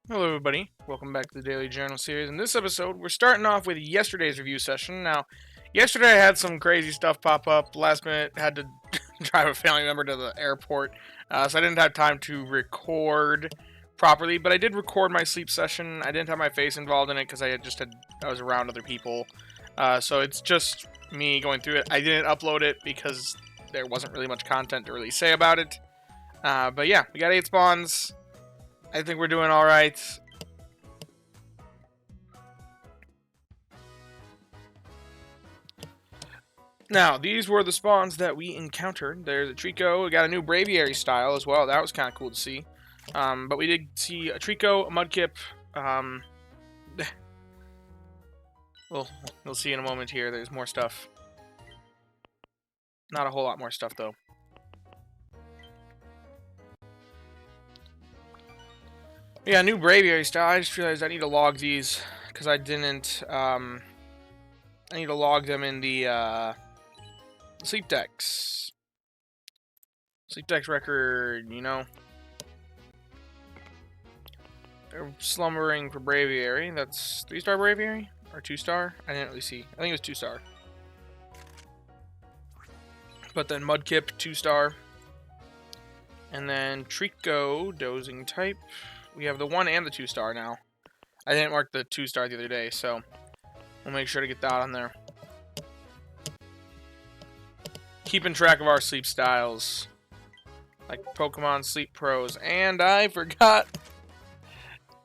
Hello, everybody. Welcome back to the Daily Journal series. In this episode, we're starting off with yesterday's review session. Now, yesterday I had some crazy stuff pop up. Last minute, had to drive a family member to the airport, so I didn't have time to record properly. But I did record my sleep session. I didn't have my face involved in it because I was around other people. So it's just me going through it. I didn't upload it because there wasn't really much content to really say about it. But yeah, we got 8 spawns. I think we're doing alright. Now, these were the spawns that we encountered. There's a Trico. We got a new Braviary style as well. That was kind of cool to see. But we did see a Trico, a Mudkip. We'll see in a moment here. There's more stuff. Not a whole lot more stuff, though. Yeah, new Braviary style. I just realized I need to log these because I didn't. I need to log them in the sleep decks. Sleep decks record, you know. They're slumbering for Braviary. That's 3-star Braviary? Or 2-star? I didn't really see. I think it was 2-star. But then Mudkip, 2-star. And then Trico, dozing type. We have the 1 and the 2-star now. I didn't mark the 2-star the other day, so we'll make sure to get that on there. Keeping track of our sleep styles. Like Pokemon Sleep Pros. And I forgot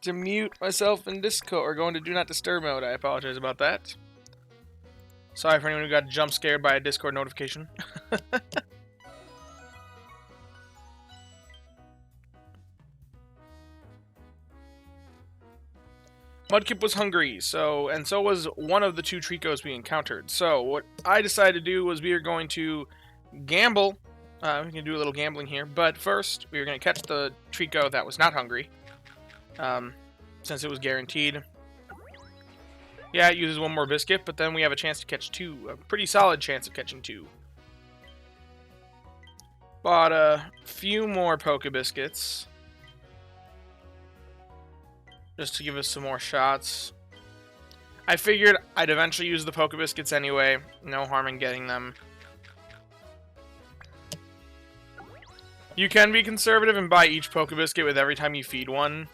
to mute myself in Discord, or go into Do Not Disturb mode. I apologize about that. Sorry for anyone who got jump scared by a Discord notification. Mudkip was hungry, so was one of the 2 Tricos we encountered. So what I decided to do was we are going to gamble. We can do a little gambling here, but first we are going to catch the Trico that was not hungry, since it was guaranteed. Yeah, it uses 1 more biscuit, but then we have a chance to catch 2. A pretty solid chance of catching 2. Bought a few more Poke Biscuits, just to give us some more shots. I figured I'd eventually use the Poke Biscuits anyway. No harm in getting them. You can be conservative and buy each Poke Biscuit with every time you feed one.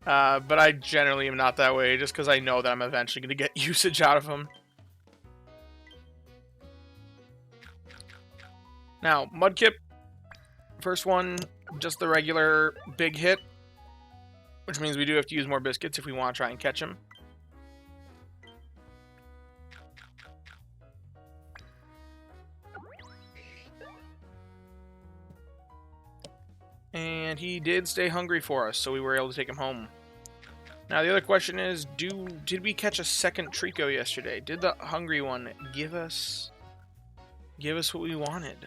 But I generally am not that way, just because I know that I'm eventually going to get usage out of them. Now, Mudkip. First one, just the regular big hit, which means we do have to use more biscuits if we want to try and catch him. And he did stay hungry for us, so we were able to take him home. Now, the other question is, did we catch a second Trico yesterday? Did the hungry one give us what we wanted?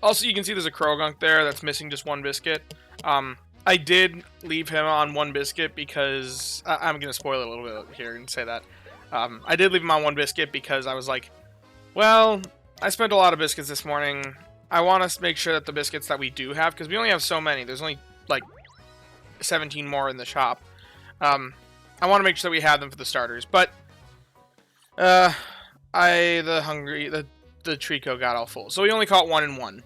Also, you can see there's a Krogunk there that's missing just 1 biscuit. I did leave him on 1 biscuit because... I'm going to spoil it a little bit here and say that. I did leave him on 1 biscuit because I was like, well, I spent a lot of biscuits this morning. I want to make sure that the biscuits that we do have, because we only have so many. There's only, like, 17 more in the shop. I want to make sure that we have them for the starters. But, the Trico got all full. So we only caught 1 and 1.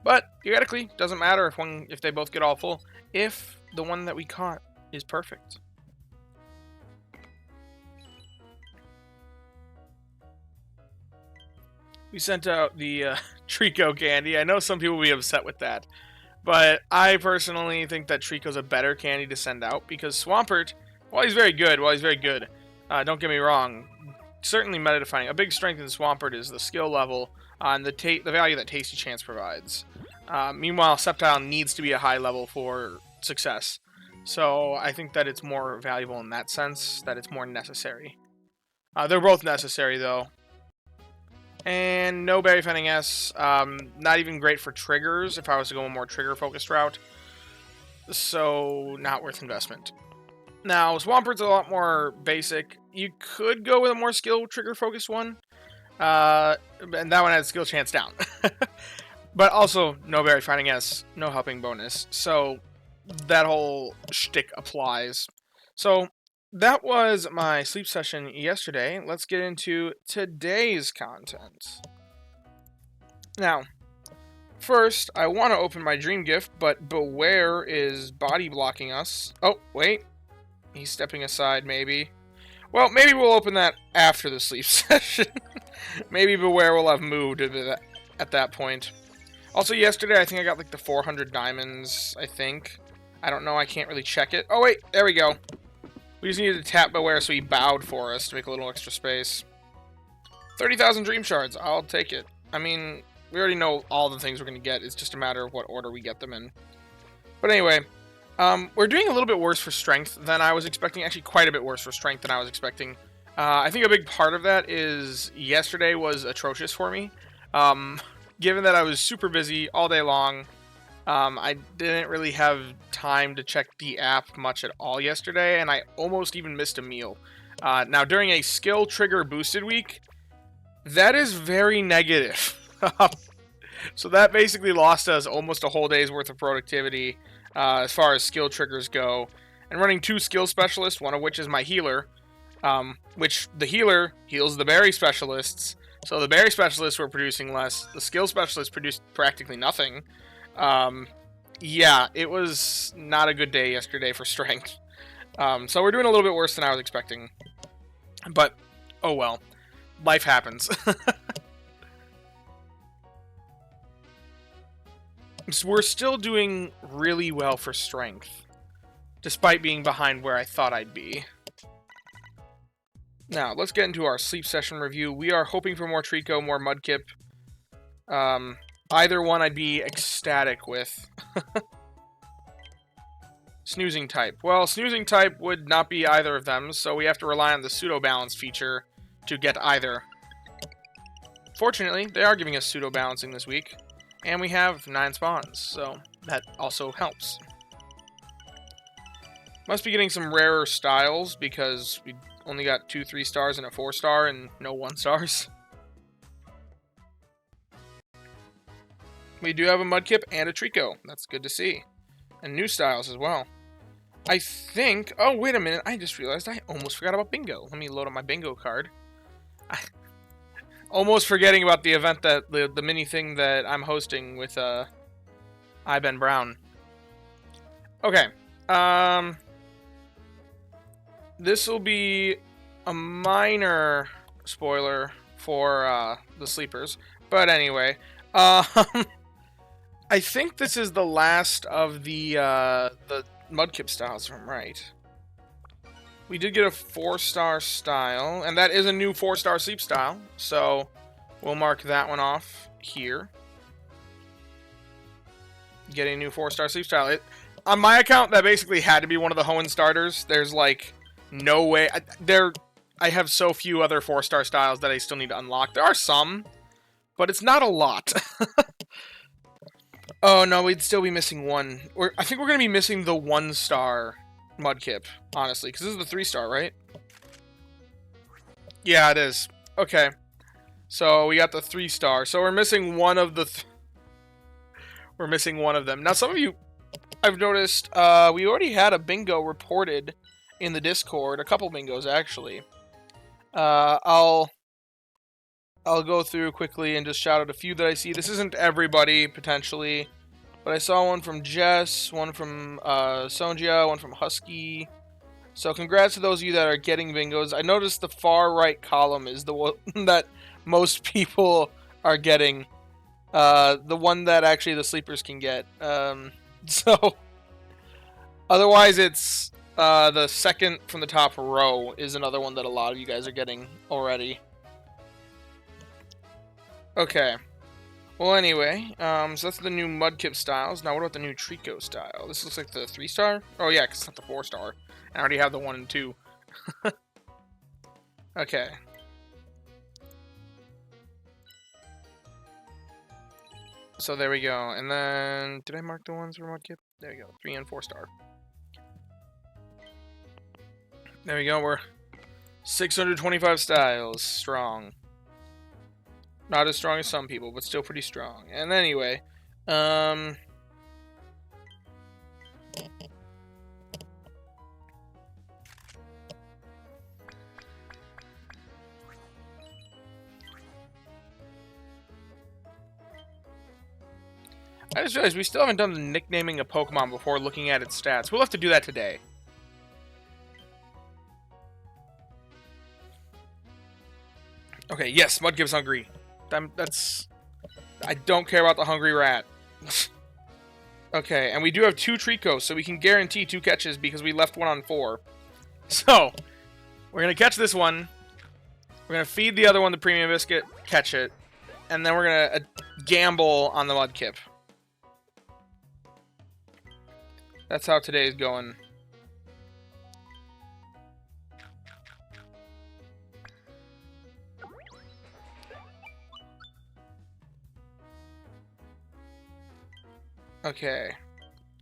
But theoretically, doesn't matter if they both get all full, if the one that we caught is perfect. We sent out the Trico candy. I know some people will be upset with that, but I personally think that Trico's a better candy to send out because Swampert, while he's very good, don't get me wrong, certainly meta defining. A big strength in Swampert is the skill level and the value that Tasty Chance provides. Meanwhile, Sceptile needs to be a high level for success. So I think that it's more valuable in that sense, that it's more necessary. They're both necessary, though. And no Berry Fending S. Not even great for triggers if I was to go a more trigger-focused route. So, not worth investment. Now, Swampert's a lot more basic. You could go with a more skill trigger-focused one. And that one has skill chance down. But also, no berry finding S, no helping bonus. So that whole shtick applies. So that was my sleep session yesterday. Let's get into today's content. Now, first, I want to open my dream gift, but Beware is body blocking us. Oh, wait. He's stepping aside, maybe. Well, maybe we'll open that after the sleep session. Maybe Beware will have moved at that point. Also, yesterday, I think I got like the 400 diamonds, I think. I don't know, I can't really check it. Oh, wait, there we go. We just needed to tap Beware so he bowed for us to make a little extra space. 30,000 dream shards, I'll take it. I mean, we already know all the things we're going to get. It's just a matter of what order we get them in. But anyway, we're doing a little bit worse for strength than I was expecting. Actually, quite a bit worse for strength than I was expecting. I think a big part of that is yesterday was atrocious for me. Given that I was super busy all day long, I didn't really have time to check the app much at all yesterday, and I almost even missed a meal. Now, during a skill trigger boosted week, that is very negative. So that basically lost us almost a whole day's worth of productivity as far as skill triggers go. And running 2 skill specialists, one of which is my healer, which the healer heals the berry specialists. So the berry specialists were producing less. The skill specialists produced practically nothing. Yeah, it was not a good day yesterday for strength. So we're doing a little bit worse than I was expecting. But, oh well. Life happens. So we're still doing really well for strength, despite being behind where I thought I'd be. Now, let's get into our sleep session review. We are hoping for more Trico, more Mudkip. Either one I'd be ecstatic with. Snoozing type. Well, snoozing type would not be either of them, so we have to rely on the pseudo balance feature to get either. Fortunately, they are giving us pseudo balancing this week. And we have 9 spawns, so that also helps. Must be getting some rarer styles, because we only got 2 3-stars and a 4-star, and no 1-stars. We do have a Mudkip and a Trico. That's good to see. And new styles as well. I think... Oh, wait a minute. I just realized I almost forgot about bingo. Let me load up my bingo card. Almost forgetting about the event that the mini thing that I'm hosting with Ben Brown. Okay. This will be a minor spoiler for the sleepers, but anyway, I think this is the last of the Mudkip styles, if I'm right. We did get a 4-star style, and that is a new 4-star sleep style, so we'll mark that one off here. Getting a new 4-star sleep style. On my account, that basically had to be one of the Hoenn starters. There's, like, no way. I have so few other 4-star styles that I still need to unlock. There are some, but it's not a lot. Oh, no, we'd still be missing one. I think we're going to be missing the 1-star Mudkip, honestly, because this is the 3-star, right? Yeah, it is. Okay. So we got the 3-star. So we're missing one of the... We're missing one of them. Now, some of you, I've noticed, we already had a bingo reported in the Discord. A couple bingos, actually. I'll go through quickly and just shout out a few that I see. This isn't everybody, potentially. But I saw one from Jess, one from Sonja, one from Husky. So congrats to those of you that are getting bingos. I noticed the far right column is the one that most people are getting. The one that actually the sleepers can get. So otherwise it's the second from the top row is another one that a lot of you guys are getting already. Okay. Well, anyway, so that's the new Mudkip styles. Now, what about the new Trico style? This looks like the 3-star? Oh, yeah, because it's not the 4-star. I already have the 1 and 2. Okay. So there we go. And then, did I mark the ones for Mudkip? There we go, 3 and 4-star. There we go, we're 625 styles strong. Not as strong as some people, but still pretty strong. And anyway, Um... I just realized we still haven't done the nicknaming a Pokemon before looking at its stats. We'll have to do that today. Okay, yes, Mudkip's hungry. That's... I don't care about the hungry rat. Okay, and we do have 2 Tricos, so we can guarantee 2 catches because we left one on 4. So, we're going to catch this one. We're going to feed the other one the premium biscuit, catch it. And then we're going to gamble on the Mudkip. That's how today is going. Okay.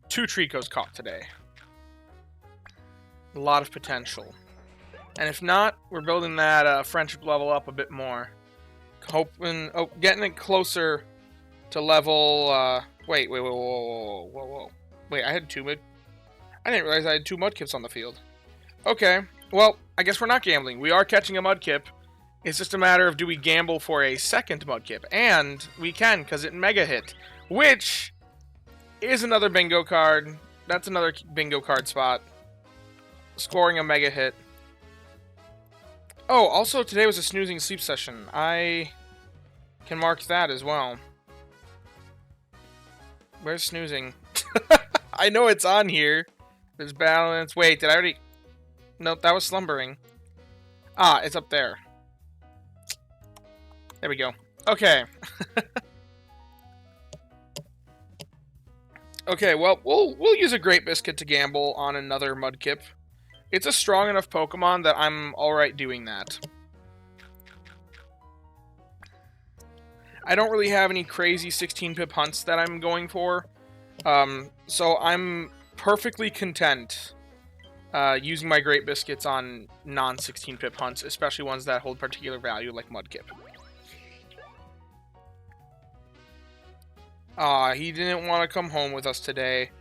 2 Tricos caught today. A lot of potential. And if not, we're building that friendship level up a bit more. Hoping, getting it closer to level, wait, whoa. Wait, I had 2 I didn't realize I had 2 Mudkips on the field. Okay, well, I guess we're not gambling. We are catching a Mudkip. It's just a matter of do we gamble for a second Mudkip. And we can, because it Mega Hit. Which is another bingo card. That's another bingo card spot. Scoring a Mega Hit. Oh, also today was a snoozing sleep session. I can mark that as well. Where's snoozing? I know it's on here. There's balance. Wait, did I already... Nope, that was slumbering. Ah, it's up there. There we go. Okay. Okay, well, we'll use a Great Biscuit to gamble on another Mudkip. It's a strong enough Pokemon that I'm alright doing that. I don't really have any crazy 16-pip hunts that I'm going for. So I'm perfectly content using my Great Biscuits on non-16-pip hunts, especially ones that hold particular value like Mudkip. Aw, he didn't want to come home with us today.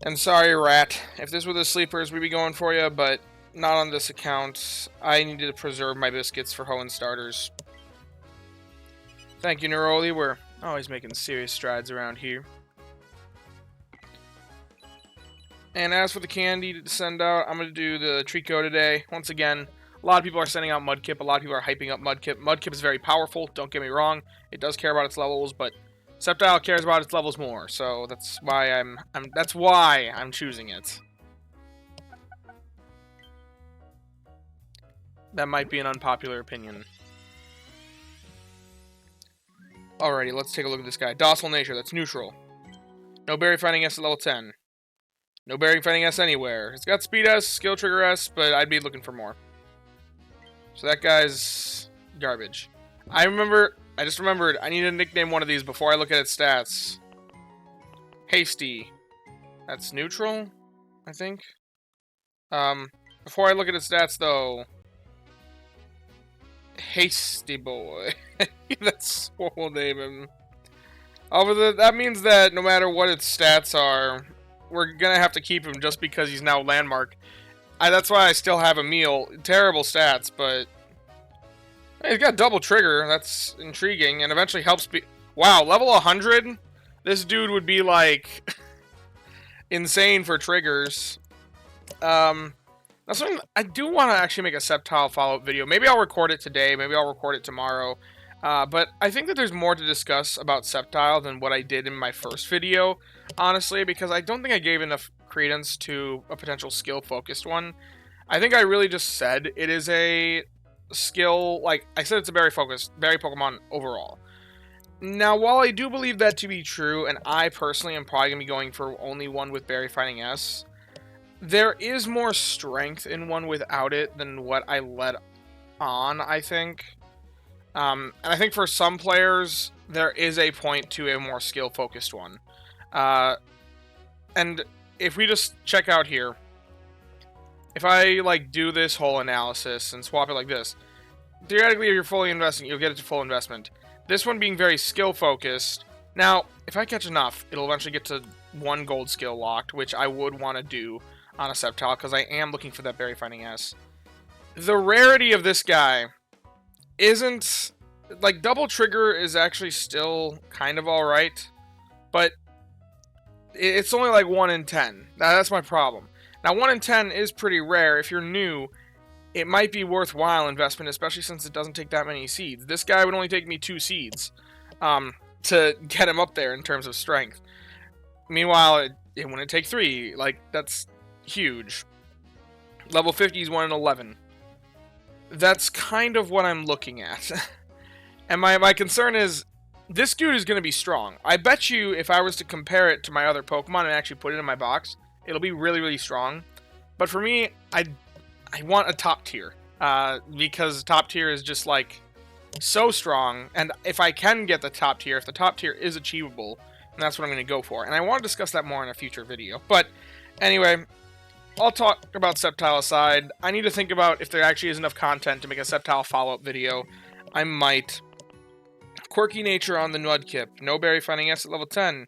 And sorry, Rat. If this were the sleepers, we'd be going for you, but not on this account. I needed to preserve my biscuits for Hoenn starters. Thank you, Neroli. We're always making serious strides around here. And as for the candy to send out, I'm going to do the Trico today. Once again, a lot of people are sending out Mudkip. A lot of people are hyping up Mudkip. Mudkip is very powerful, don't get me wrong. It does care about its levels, but Sceptile cares about its levels more, so that's why I'm choosing it. That might be an unpopular opinion. Alrighty, let's take a look at this guy. Docile Nature, that's neutral. No Berry Fighting S at level 10. No Berry Fighting S anywhere. It's got Speed S, Skill Trigger S, but I'd be looking for more. So that guy's garbage. I just remembered, I need to nickname one of these before I look at its stats. Hasty. That's neutral, I think. Before I look at its stats, though... Hasty Boy. That's what we'll name him. That means that no matter what its stats are, we're gonna have to keep him just because he's now landmark. That's why I still have a meal. Terrible stats, but... He's got double trigger. That's intriguing, and eventually helps be... Wow, level 100? This dude would be, like, insane for triggers. That's something I do want to actually make a Sceptile follow-up video. Maybe I'll record it today. Maybe I'll record it tomorrow. But I think that there's more to discuss about Sceptile than what I did in my first video, honestly, because I don't think I gave enough credence to a potential skill-focused one. I think I really just said it is a... skill, like I said, it's a berry Pokemon overall. Now, while I do believe that to be true, and I personally am probably gonna be going for only one with Berry Fighting S, there is more strength in one without it than what I let on, I think. And I think for some players, there is a point to a more skill-focused one. And if we just check out here, if I, like, do this whole analysis and swap it like this, theoretically, if you're fully investing, you'll get it to full investment. This one being very skill-focused, Now, if I catch enough, it'll eventually get to 1 gold skill locked, which I would want to do on a Sceptile, because I am looking for that Berry Finding S. The rarity of this guy isn't... Like, double trigger is actually still kind of alright, but it's only like 1 in 10. That's my problem. Now, 1 in 10 is pretty rare. If you're new, it might be worthwhile investment, especially since it doesn't take that many seeds. This guy would only take me 2 seeds to get him up there in terms of strength. Meanwhile, it wouldn't take 3. Like, that's huge. Level 50 is 1 in 11. That's kind of what I'm looking at. And my concern is, this dude is going to be strong. I bet you if I was to compare it to my other Pokemon and actually put it in my box, it'll be really, really strong. But for me, I want a top tier. Because top tier is just, like, so strong. And if I can get the top tier, if the top tier is achievable, then that's what I'm going to go for. And I want to discuss that more in a future video. But anyway, I'll talk about Sceptile aside. I need to think about if there actually is enough content to make a Sceptile follow-up video. I might. Quirky nature on the Mudkip. No berry finding S at level 10.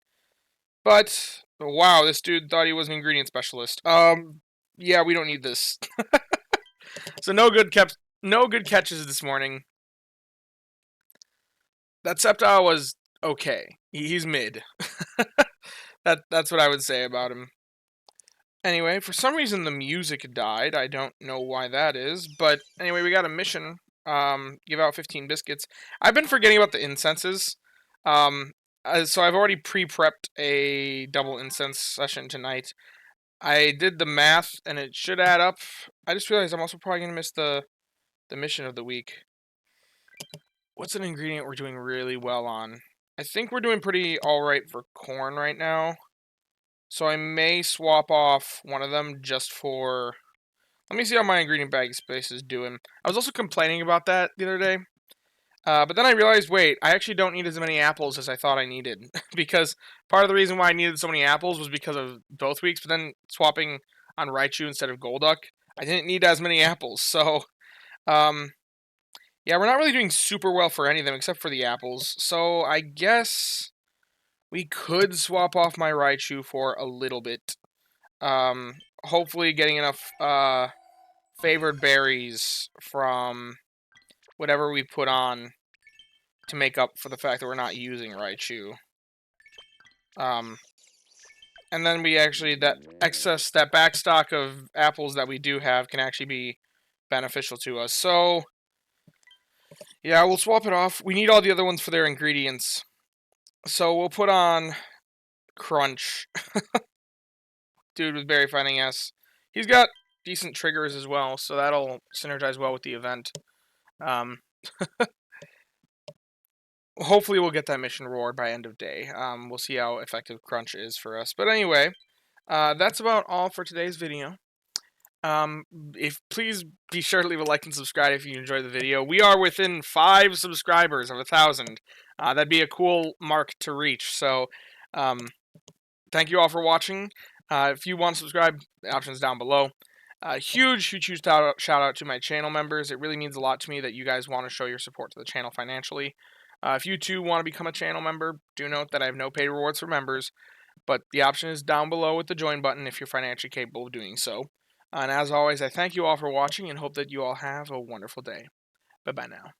But, wow, this dude thought he was an ingredient specialist. Yeah, we don't need this. So no good catches this morning. That Sceptile was okay. He's mid. That's what I would say about him. Anyway, for some reason the music died. I don't know why that is. But anyway, we got a mission. Give out 15 biscuits. I've been forgetting about the incenses. So I've already pre-prepped a double incense session tonight. I did the math, and it should add up. I just realized I'm also probably going to miss the mission of the week. What's an ingredient we're doing really well on? I think we're doing pretty alright for corn right now. So I may swap off one of them just for... Let me see how my ingredient bag space is doing. I was also complaining about that the other day. But then I realized, wait, I actually don't need as many apples as I thought I needed. Because part of the reason why I needed so many apples was because of both weeks. But then swapping on Raichu instead of Golduck, I didn't need as many apples. So, yeah, we're not really doing super well for any of them except for the apples. So I guess we could swap off my Raichu for a little bit. Hopefully getting enough favored berries from whatever we put on to make up for the fact that we're not using Raichu. And then we actually, that back stock of apples that we do have can actually be beneficial to us. So, yeah, we'll swap it off. We need all the other ones for their ingredients. So we'll put on Crunch. Dude with Berry Finding S. He's got decent triggers as well, so that'll synergize well with the event. Hopefully we'll get that mission reward by end of day. We'll see how effective Crunch is for us. But anyway, that's about all for today's video. Please be sure to leave a like and subscribe if you enjoyed the video. We are within 5 subscribers of 1,000. That'd be a cool mark to reach. So, thank you all for watching. If you want to subscribe, the option's down below. Huge shout out to my channel members. It really means a lot to me that you guys want to show your support to the channel financially. If you too want to become a channel member, do note that I have no paid rewards for members, but the option is down below with the join button if you're financially capable of doing so. And as always, I thank you all for watching and hope that you all have a wonderful day. Bye-bye now.